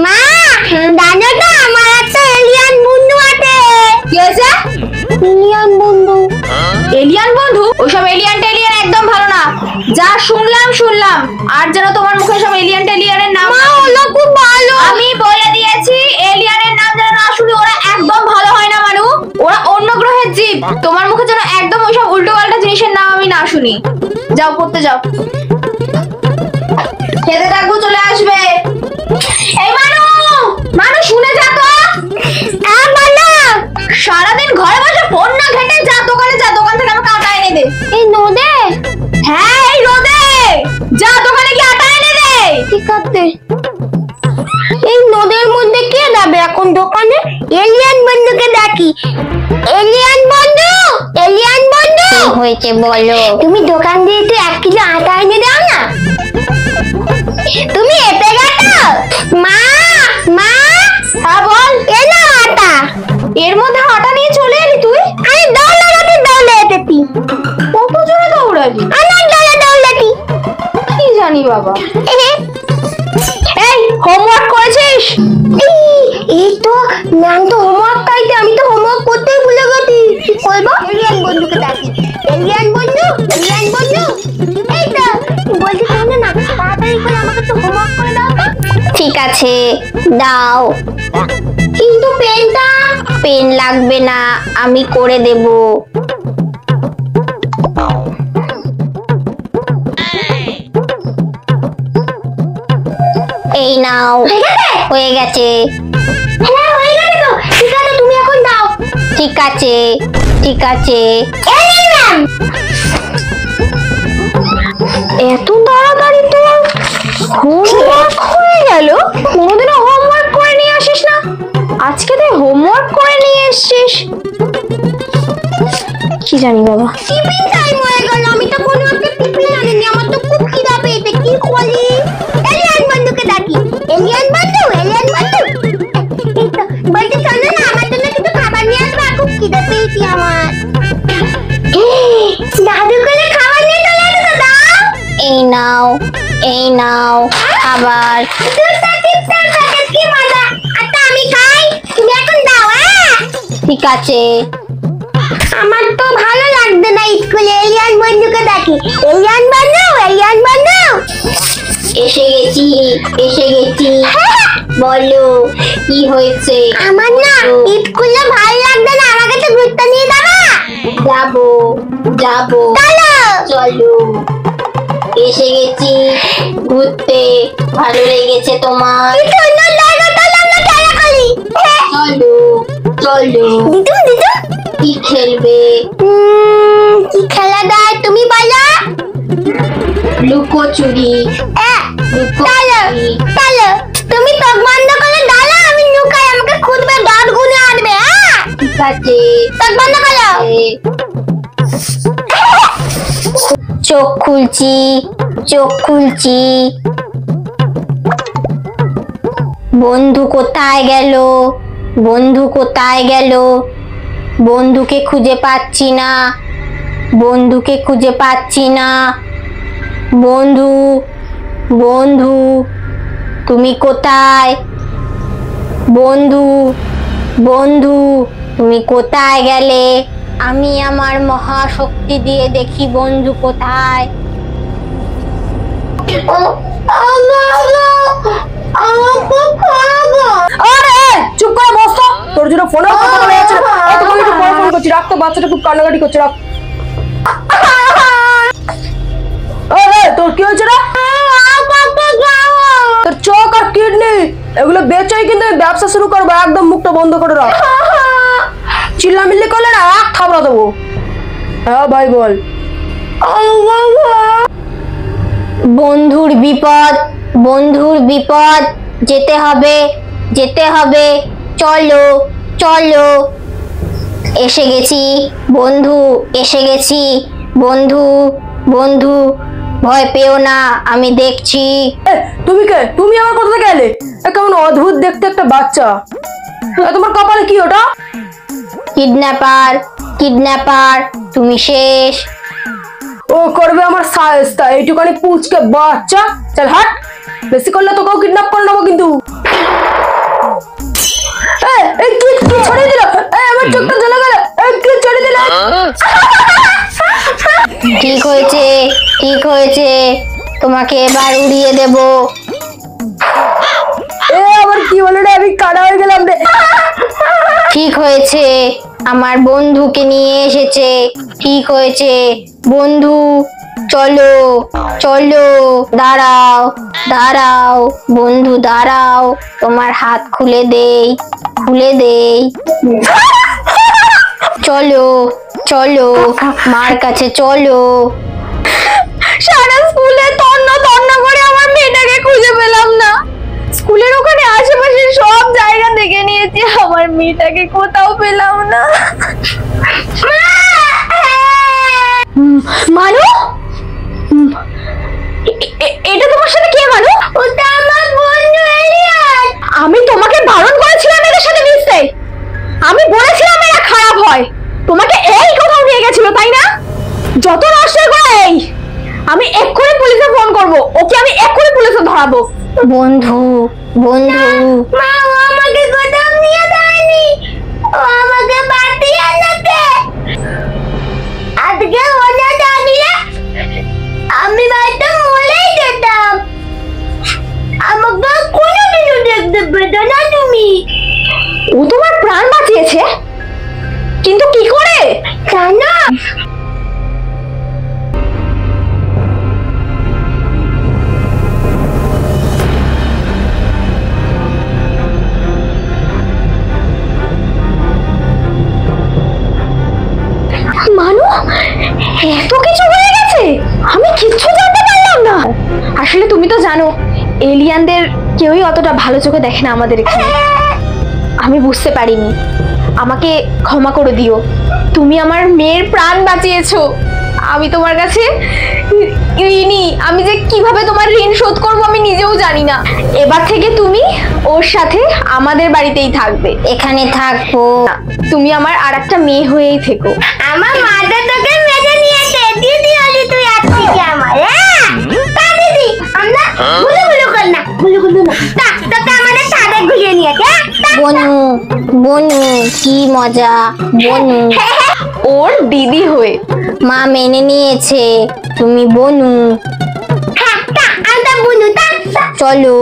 মা, জানো তো আমার একটা এলিয়ান বন্ধু আছে। কি হয়েছে? এলিয়ান বন্ধু। এলিয়ান বন্ধু? ওইসব এলিয়ান টেলিয়ান একদম ভালো না। যা শুনলাম আর যেন তোমার মুখে সব এলিয়ান টেলিয়ানের নাম। মা, ওরা খুব ভালো। আমি বলে দিয়েছি এলিয়ানের নাম যেন না শুনি, ওরা একদম ভালো হয় না মানু। ওরা অন্য গ্রহের জীব। তোমার মুখে যেন একদম ওইসব উল্টো পাল্টা জিনিসের নাম আমি না শুনি। যাও পড়তে যাও। খেতে থাকবো, চলে আসবে। এই মানু শুনে যা তো। সারাদিন ঘরে বসে ফোন না ঘেটে যা দোকানে, যা দোকান থেকে আমাকে আটা এনে দে। এই নদে? হ্যাঁ এই রোদে যা দোকানে গিয়ে আটা এনে দে। ঠিক আছে। এই নদের মধ্যে কে যাবে এখন দোকানে? এলিয়ান বন্ধুকে ডাকি। এলিয়ান বন্ধু, এলিয়ান বন্ধু। কি হয়েছে বলো? তুমি দোকান দিয়ে একটু 1 কিলো আটা এনে দাও না। তুমি এতে গেছো? মা, মা। হ্যাঁ বল। এলো আটা। এর মধ্যে আটা নিয়ে চলে এলি তুই? আমি দৌড়াতেছি। কত জোরে দৌড়ালি? অনেক দৌড়াতেছি। কি জানি বাবা। এই হোমওয়ার্ক করেছিস? এই তো ম্যাম তো হোমওয়ার্ক চাইছে, আমি তো হোমওয়ার্ক করতেই ভুলে গেছি। কি করবো? এলিয়ান বন্ধুকে ডাকি। এলিয়ান বন্ধু, এলিয়ান বন্ধু। এই তো বলছি, শোনো না, তাড়াতাড়ি করে আমাকে তো হোমওয়ার্ক করে দাও তো। ঠিক আছে দাও। কিন্তু পেনটা? পেন লাগবে না, আমি করে দেব। এই নাও। হয়ে গেছে। হ্যাঁ হয়ে গেছে তো। ঠিক আছে, তুমি এখন দাও। ঠিক আছে ঠিক আছে। এই নিন ম্যাম। এত তাড়াতাড়ি তো হোমওয়ার্ক হয়ে গেল? কোনোদিনও হোমওয়ার্ক করে নিয়ে আসিস না, আজকে তুই হোমওয়ার্ক করে নিয়ে এসেছিস। কি জানি বাবা। টিফিন টাইম হয়ে গেল, আমি তো কোনো একটা টিফিন আনিনি। আমার তো খুব খিদা পেয়েছে। কি করি? এলিয়ান বন্ধুকে ডাকি। এলিয়ান বন্ধু, এলিয়ান বন্ধু। এই তো বলছি, শোনো না, আমার জন্য কিছু খাবার নিয়ে আসবে। খুব খিদা পেয়েছি আমার। দাদু করে খাবার নিয়ে চলে এসো তো, দাও। এই নাও এই নাও আবার। দুটো চিপসের প্যাকেট, কি মজা। আচ্ছা আমি খাই, তুমি এখন দাও। হ্যাঁ ঠিক আছে। আমার তো ভালো লাগবে না স্কুলে। এলিয়ান বন্ধুকে ডাকি। এলিয়ান বন্ধু, এলিয়ান বন্ধু। এসে গেছি এসে গেছি। বলো কি হয়েছে? আমার না স্কুলে ভালো লাগবে না, আমাকে তো ঘুরতে নিয়ে যাবা? যাবো যাবো। চলো। চলো এসে গেছি ঘুরতে। ভালো লেগেছে তোমার? কি সুন্দর জায়গা, চলো আমরা খেলা করি। চলো চলো। দিদু দিদু, কি খেলবে? কি খেলা দেয় তুমি বলো? লুকোচুরি। চলো চলো, তুমি চোখ বন্ধ করে দাঁড়াও, আমি লুকাই, আমাকে খুঁজবে, 10 গুণে আনবে। হ্যাঁ ঠিক আছে। চোখ বন্ধ করো। চোখ খুলছি চোখ খুলছি। বন্ধু কোথায় গেল? বন্ধু কোথায় গেল? বন্ধুকে খুঁজে পাচ্ছি না, বন্ধুকে খুঁজে পাচ্ছি না। বন্ধু বন্ধু তুমি কোথায়? বন্ধু বন্ধু তুমি কোথায় গেলে? আমি আমার মহাশক্তি দিয়ে দেখি বন্ধু কোথায়। আরে চুপ করে বস তো, তোর জন্য ফোনে কথা বলে যাচ্ছে। এতক্ষণ একটু পরে ফোন করছি, রাখ তো, বাচ্চাটা খুব কান্নাকাটি করছে, রাখ। তোর কি হয়েছে রে? তোর চোখ আর কিডনি এগুলো বেচাই কিন্তু ব্যবসা শুরু করবো, একদম মুখটা বন্ধ করে রাখ। চিল্লামিল্লি করলে না এক থাবড়া দেবো। হ্যাঁ ভাই বল। বন্ধুর বিপদ, বন্ধুর বিপদ। যেতে হবে যেতে হবে। চলো চলো। এসে গেছি বন্ধু, এসে গেছি বন্ধু। বন্ধু ভয় পেও না, আমি দেখছি। তুমি কে? তুমি আমার কোথা থেকে এলে? কেমন অদ্ভুত দেখতে একটা বাচ্চা। তোমার কপালে কি ওটা? কিডন্যাপার কিডন্যাপার তুমি শেষ। ও করবে আমার সাহেস্তা, এইটুকানি পুচকে বাচ্চা। চল হাট, বেশি করলে তোকেও কিডন্যাপ করে নেবো কিন্তু। ঠিক হয়েছে, ঠিক হয়েছে, তোমাকে এবার উড়িয়ে দেব। আবার কি হলো রে, আমি কানা হয়ে গেলাম রে। ঠিক হয়েছে, আমার বন্ধুকে নিয়ে এসেছে। ঠিক হয়েছে বন্ধু, চলো চলো, দাঁড়াও দাঁড়াও বন্ধু দাঁড়াও, তোমার হাত খুলে দেই, খুলে দেই। চলো চলো, মার কাছে চলো। সারা স্কুলে তন্ন তন্ন করে আমার মেয়েটাকে খুঁজে পেলাম না। স্কুলের ওখানে আশেপাশে সব জায়গা দেখে নিয়েছি, আমার মেয়েটাকে কোথাও পেলাম না। মানু, এটা তোমার সাথে কে মানু? ওটা আমার বন্ধু এলিয়ান। আমি তোমাকে বারণ করেছিলাম এদের সাথে মিশতে। আমি বলেছিলাম এরা খারাপ হয়। তোমাকে এই কোথাও নিয়ে গেছিল তাই না? যত নষ্ট করে এই। আমি এক্ষুনি পুলিশে ফোন করব, ওকে আমি এক্ষুনি পুলিশে ধরাবো। বন্ধু বন্ধু, মা, ও আমাকে কোথাও নিয়ে যায়নি, ও আমাকে বাড়ি এনেছে। আজকে ও না থাকলে আমি বাড়িতে মরেই যেতাম। আমাকে কোনোদিনও দেখতে পেতো না তুমি। ও তোমার প্রাণ বাঁচিয়েছে, কিন্তু কি করে জানো, মানু, এত কিছু হয়ে গেছে, আমি কিচ্ছু জানতে পারলাম না। আসলে তুমি তো জানো এলিয়ানদের কেউই অতটা ভালো চোখে দেখে না আমাদের এখানে। আমি বুঝতে পারিনি, আমাকে ক্ষমা করে দিও। তুমি আমার মেয়ের প্রাণ বাঁচিয়েছো। আমি তোমার কাছে ঋণী। আমি যে কিভাবে তোমার ঋণ শোধ করবো আমি নিজেও জানি না। এবার থেকে তুমি ওর সাথে আমাদের বাড়িতেই থাকবে। এখানে থাকবো। তুমি আমার আর একটা মেয়ে হয়েই থেকো। আমার মাটা তোকে মেরে নিয়েছে। দিদি হলি তুই আজ থেকে আমার। হ্যাঁ তা দিদি, আমরা গুলু গুলু কর না, গুলু গুলু না। তা তোকে আমাদের ছাদে ঘুরিয়ে নিয়েছে। বনু বনু, কি মজা বনু। ওর দিদি হয়ে। মা মেনে নিয়েছে, তুমি বনু। হ্যাঁ তা আমরা বুনু তা। চলো